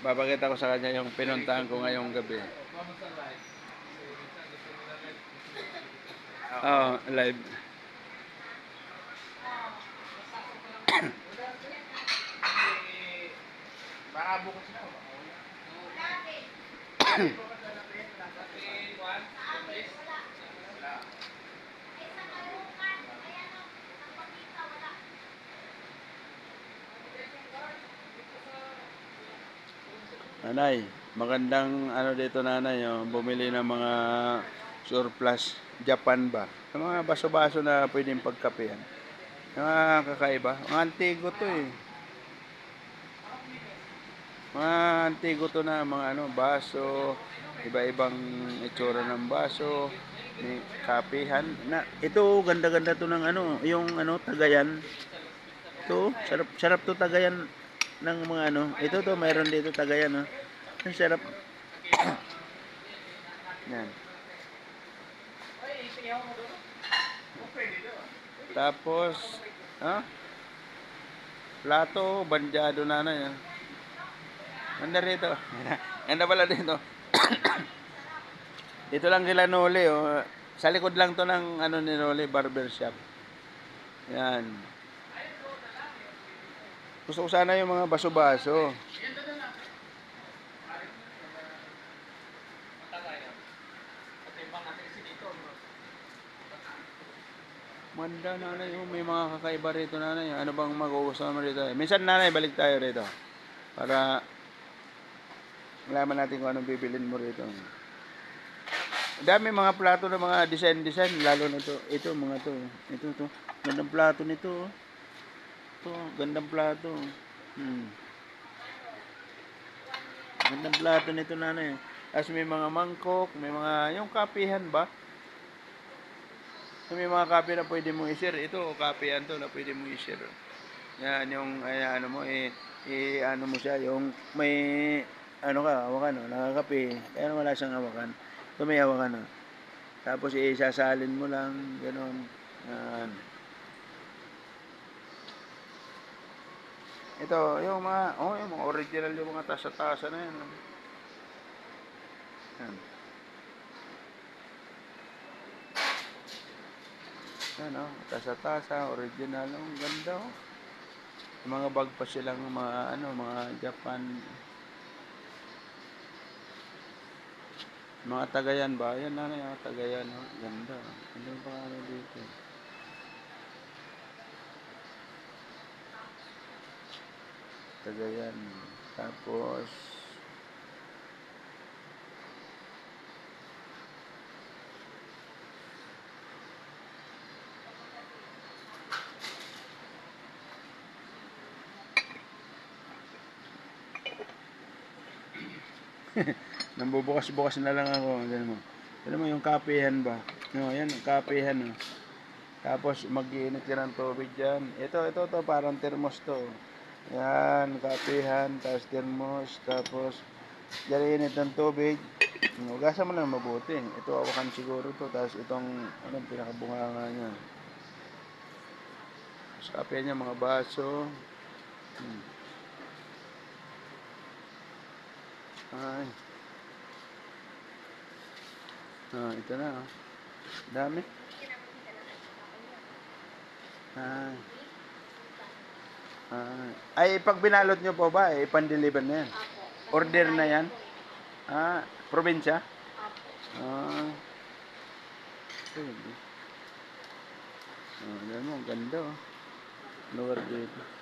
Babagita ko sa kanya yung pinuntahan ko ngayong gabi. Oo, live. Baka bukas na. Nanay, magandang ano dito nanay, oh, bumili ng mga surplus Japan ba? Yung mga baso-baso na pwedeng pagkapehan. Yung mga kakaiba. Mga antigo to eh. Mga antigo to na mga ano, baso, iba-ibang itsura ng baso, may kapihan. Na, ito, ganda-ganda to ng ano, yung ano, Tagayan. Ito, sarap to Tagayan ng mga ano. Ito to, mayroon dito Tagayan, no. Ang sarap. Yan. Tapos, ha? Plato, banjado na yan. Ganda rito. Ganda pala dito. Dito lang sila Noli, oh. Sa likod lang to ng ano ni Noli, barbershop. Yan. Gusto ko sana yung mga baso-baso. Manda nanay, oh, may mga kakaiba rito nanay. Ano bang magugustuhan mo rito? Minsan nanay, balik tayo rito. Para malaman natin kung anong bibilin mo rito. Dami mga plato ng mga design, lalo na to. Ito mga to. Ito. Gandang plato nito. Oh. Ito, gandang plato. Gandang plato nito nanay. Tapos may mga mangkok, may mga, yung kapihan ba? May mga kape na pwede mong i-share. Ito, kapihan to na pwede mong i-share. Yan, yung, ano mo, ano mo siya, yung may, ano ka, hawakan, no, nakakape. Kaya wala siyang hawakan. Ito may hawakan, no. Tapos, isasalin mo lang, gano'n. Yan. Ito, yung mga original yung mga tasa-tasa na yan. Yan. Yan, oh, tasa-tasa, original, ang ganda, oh. Mga bag pa silang mga, mga Japan. Mga Tagayan ba? Yan na yung Tagayan, oh. Ganda. Ano yung pangalan dito? Tagayan. Tapos, nambubukas-bukas na lang ako. Alam mo yung kapehan ba? No, yan, kapehan. No. Tapos, mag-iinit ka ng tubig dyan. Ito, parang thermos to. Yan, kapehan, tapos thermos, tapos, dyan init ng tubig. Hugasan mo lang mabuti. Ito, awakan siguro to. Tapos, itong, pinakabunganga niya. Tapos, kapehan niya, mga baso. Ay. Ito na, oh. Dami. Ay, pag binalot nyo po ba, pan-deliver na yan? Order na yan? Probinsya? Pwede. Alam mo, ganda, oh. Lugar dito.